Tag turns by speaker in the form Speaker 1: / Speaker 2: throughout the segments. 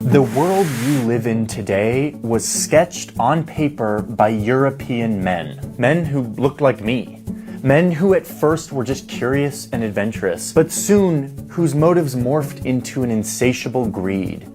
Speaker 1: The world you live in today was sketched on paper by European men who looked like me. Men who at first were just curious and adventurous, but soon whose motives morphed into an insatiable greed,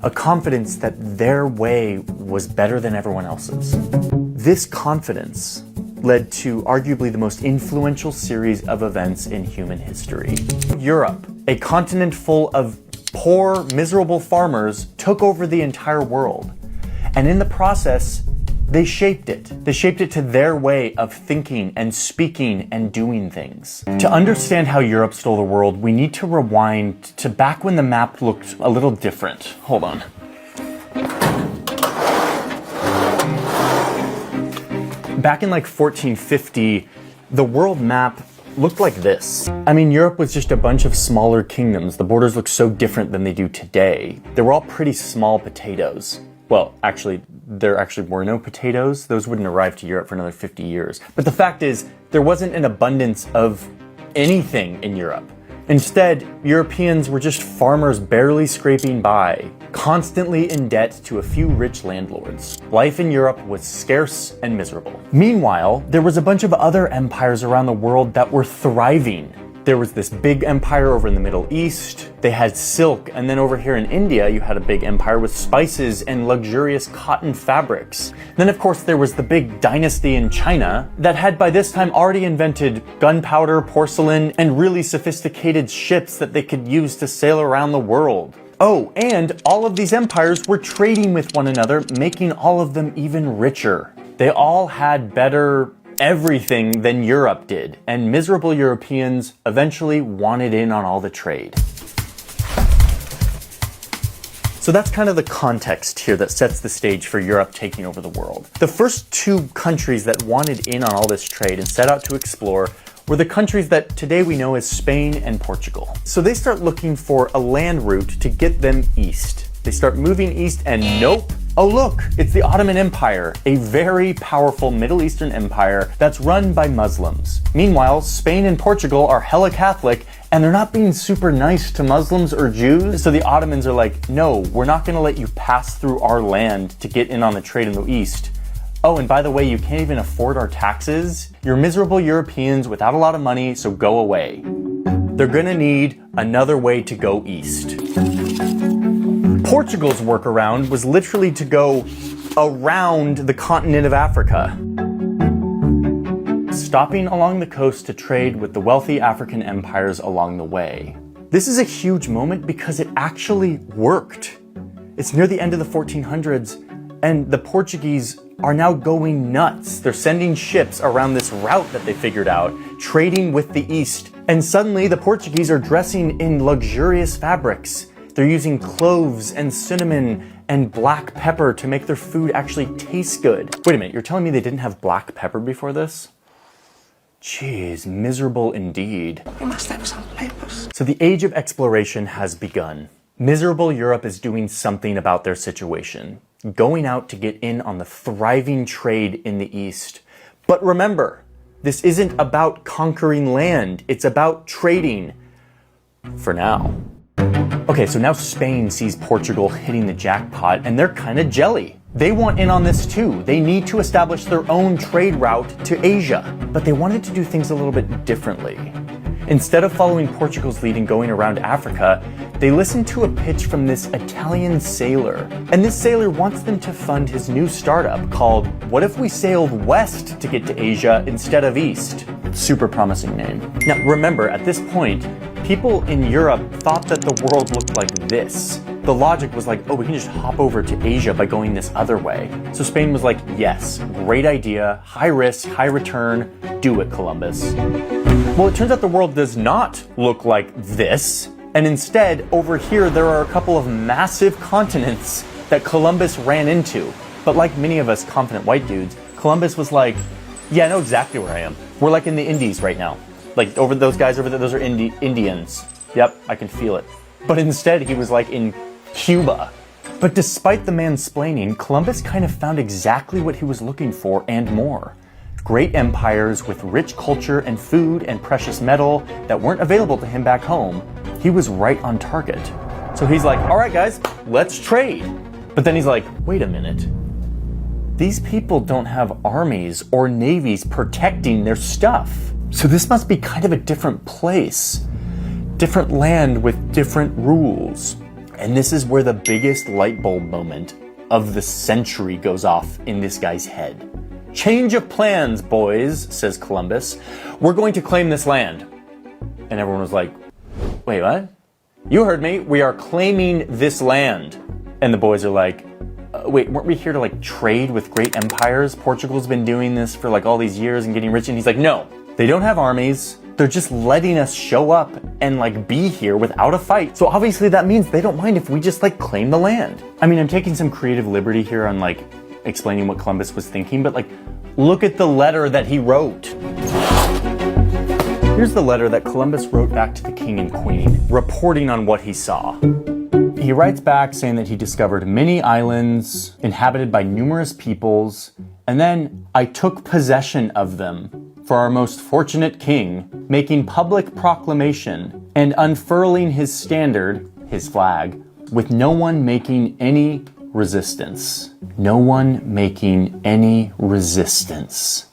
Speaker 1: a confidence that their way was better than everyone else's. This confidence led to arguably the most influential series of events in human history. Europe, a continent full of poor, miserable farmers, took over the entire world. And in the process, they shaped it. They shaped it to their way of thinking and speaking and doing things. To understand how Europe stole the world, we need to rewind to back when the map looked a little different. Hold on. Back in like 1450, the world map looked like this. I mean, Europe was just a bunch of smaller kingdoms. The borders looked so different than they do today. They were all pretty small potatoes. Well, actually, there actually were no potatoes. Those wouldn't arrive to Europe for another 50 years. But the fact is, there wasn't an abundance of anything in Europe. Instead, Europeans were just farmers barely scraping by, constantly in debt to a few rich landlords. Life in Europe was scarce and miserable. Meanwhile, there was a bunch of other empires around the world that were thriving. There was this big empire over in the Middle East. They had silk, and then over here in India, you had a big empire with spices and luxurious cotton fabrics. Then, of course, there was the big dynasty in China that had by this time already invented gunpowder, porcelain, and really sophisticated ships that they could use to sail around the world. Oh, and all of these empires were trading with one another, making all of them even richer. They all had better everything than Europe did, and miserable Europeans eventually wanted in on all the trade. So that's kind of the context here that sets the stage for Europe taking over the world. The first two countries that wanted in on all this trade and set out to explore were the countries that today we know as Spain and Portugal. So they start looking for a land route to get them east. They start moving east and nope. Oh look, it's the Ottoman Empire, a very powerful Middle Eastern empire that's run by Muslims. Meanwhile, Spain and Portugal are hella Catholic, and they're not being super nice to Muslims or Jews, so the Ottomans are like, no, we're not gonna let you pass through our land to get in on the trade in the East. Oh, and by the way, you can't even afford our taxes. You're miserable Europeans without a lot of money, so go away. They're gonna need another way to go east. Portugal's workaround was literally to go around the continent of Africa, stopping along the coast to trade with the wealthy African empires along the way. This is a huge moment because it actually worked. It's near the end of the 1400s, and the Portuguese are now going nuts. They're sending ships around this route that they figured out, trading with the East. And suddenly the Portuguese are dressing in luxurious fabrics. They're using cloves and cinnamon and black pepper to make their food actually taste good. Wait a minute, you're telling me they didn't have black pepper before this? Jeez, miserable indeed.
Speaker 2: You must have some papers.
Speaker 1: So the age of exploration has begun. Miserable Europe is doing something about their situation, going out to get in on the thriving trade in the East. But remember, this isn't about conquering land, it's about trading. For now. Okay, so now Spain sees Portugal hitting the jackpot and they're kind of jelly. They want in on this too. They need to establish their own trade route to Asia, but they wanted to do things a little bit differently. Instead of following Portugal's lead and going around Africa, they listened to a pitch from this Italian sailor. And this sailor wants them to fund his new startup called What If We Sailed West to Get to Asia Instead of East? Super promising name. Now remember, at this point, people in Europe thought that the world looked like this. The logic was like, oh, we can just hop over to Asia by going this other way. So Spain was like, yes, great idea, high risk, high return, do it, Columbus. Well, it turns out the world does not look like this. And instead, over here, there are a couple of massive continents that Columbus ran into. But like many of us confident white dudes, Columbus was like, yeah, I know exactly where I am. We're like in the Indies right now. Like over those guys over there, those are Indians. Yep, I can feel it. But instead, he was like in Cuba. But despite the mansplaining, Columbus kind of found exactly what he was looking for and more. Great empires with rich culture and food and precious metal that weren't available to him back home. He was right on target. So he's like, all right, guys, let's trade. But then he's like, wait a minute. These people don't have armies or navies protecting their stuff. So this must be kind of a different place, different land with different rules. And this is where the biggest light bulb moment of the century goes off in this guy's head. Change of plans, boys, says Columbus. We're going to claim this land. And everyone was like, wait, what? You heard me. We are claiming this land. And the boys are like, wait, weren't we here to like trade with great empires? Portugal's been doing this for like all these years and getting rich. And he's like, no, they don't have armies. They're just letting us show up and like be here without a fight. So obviously that means they don't mind if we just like claim the land. I mean, I'm taking some creative liberty here on like explaining what Columbus was thinking, but like, look at the letter that he wrote. Here's the letter that Columbus wrote back to the king and queen, reporting on what he saw. He writes back saying that he discovered many islands inhabited by numerous peoples, and then I took possession of them for our most fortunate king, making public proclamation and unfurling his standard, his flag, with no one making any resistance. No one making any resistance.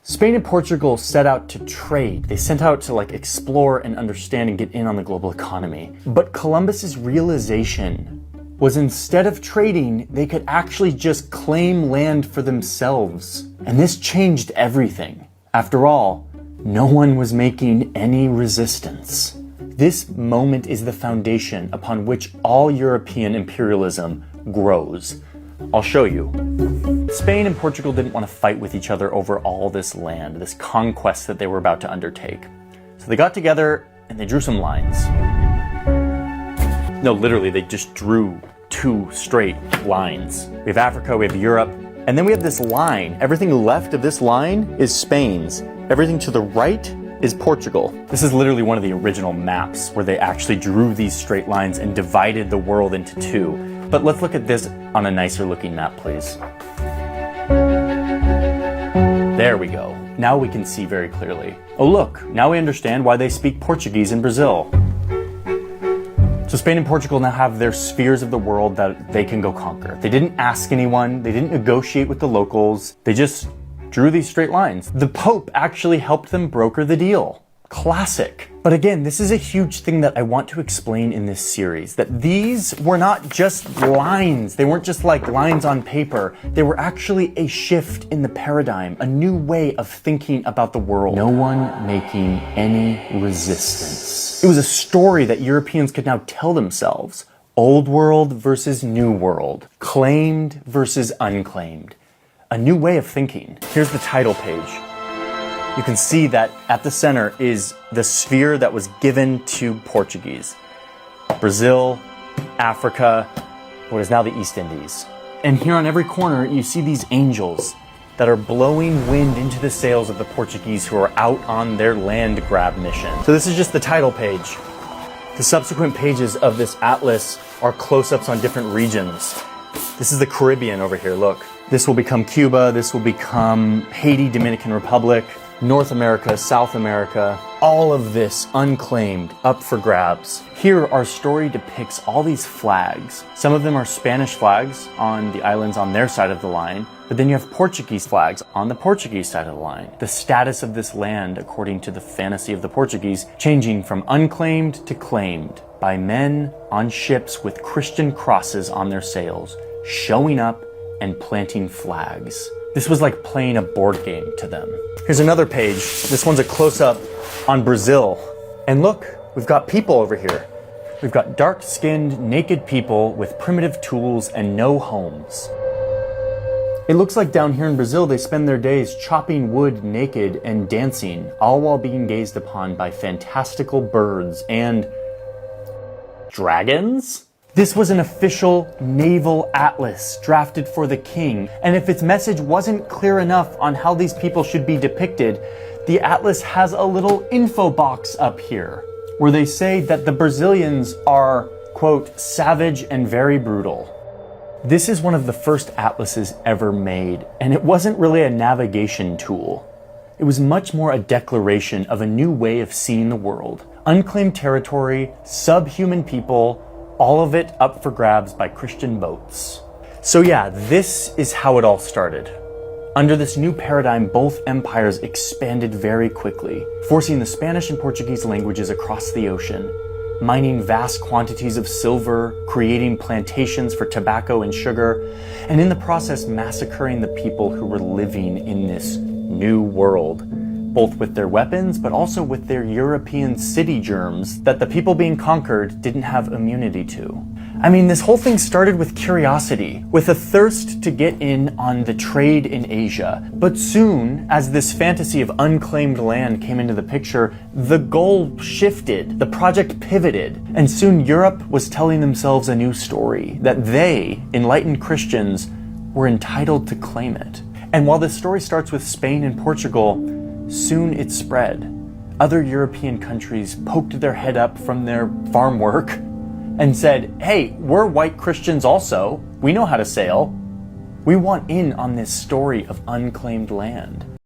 Speaker 1: Spain and Portugal set out to trade. They set out to like explore and understand and get in on the global economy. But Columbus's realization was instead of trading, they could actually just claim land for themselves. And this changed everything. After all, no one was making any resistance. This moment is the foundation upon which all European imperialism grows. I'll show you. Spain and Portugal didn't want to fight with each other over all this land, this conquest that they were about to undertake. So they got together and they drew some lines. No, literally, they just drew two straight lines. We have Africa, we have Europe, and then we have this line. Everything left of this line is Spain's. Everything to the right is Portugal. This is literally one of the original maps where they actually drew these straight lines and divided the world into two. But let's look at this on a nicer looking map, please. There we go. Now we can see very clearly. Oh look, now we understand why they speak Portuguese in Brazil. So Spain and Portugal now have their spheres of the world that they can go conquer. They didn't ask anyone, they didn't negotiate with the locals, they just drew these straight lines. The Pope actually helped them broker the deal. Classic. But again, this is a huge thing that I want to explain in this series, that these were not just lines. They weren't just like lines on paper. They were actually a shift in the paradigm, a new way of thinking about the world. No one making any resistance. It was a story that Europeans could now tell themselves. Old world versus new world. Claimed versus unclaimed. A new way of thinking. Here's the title page. You can see that at the center is the sphere that was given to Portuguese. Brazil, Africa, what is now the East Indies. And here on every corner, you see these angels that are blowing wind into the sails of the Portuguese who are out on their land grab mission. So this is just the title page. The subsequent pages of this atlas are close-ups on different regions. This is the Caribbean over here, look. This will become Cuba, this will become Haiti, Dominican Republic, North America, South America, all of this unclaimed, up for grabs. Here, our story depicts all these flags. Some of them are Spanish flags on the islands on their side of the line, but then you have Portuguese flags on the Portuguese side of the line. The status of this land, according to the fantasy of the Portuguese, changing from unclaimed to claimed by men on ships with Christian crosses on their sails, showing up and planting flags. This was like playing a board game to them. Here's another page. This one's a close-up on Brazil. And look, we've got people over here. We've got dark-skinned, naked people with primitive tools and no homes. It looks like down here in Brazil, they spend their days chopping wood naked and dancing, all while being gazed upon by fantastical birds and dragons? This was an official naval atlas drafted for the king, and if its message wasn't clear enough on how these people should be depicted, the atlas has a little info box up here, where they say that the Brazilians are, quote, savage and very brutal. This is one of the first atlases ever made, and it wasn't really a navigation tool. It was much more a declaration of a new way of seeing the world. Unclaimed territory, subhuman people, all of it up for grabs by Christian boats. So yeah, this is how it all started. Under this new paradigm, both empires expanded very quickly, forcing the Spanish and Portuguese languages across the ocean, mining vast quantities of silver, creating plantations for tobacco and sugar, and in the process massacring the people who were living in this new world, both with their weapons but also with their European city germs that the people being conquered didn't have immunity to. I mean, this whole thing started with curiosity, with a thirst to get in on the trade in Asia. But soon, as this fantasy of unclaimed land came into the picture, the goal shifted, the project pivoted, and soon Europe was telling themselves a new story, that they, enlightened Christians, were entitled to claim it. And while this story starts with Spain and Portugal, soon it spread. Other European countries poked their head up from their farm work and said, hey, we're white Christians also. We know how to sail. We want in on this story of unclaimed land.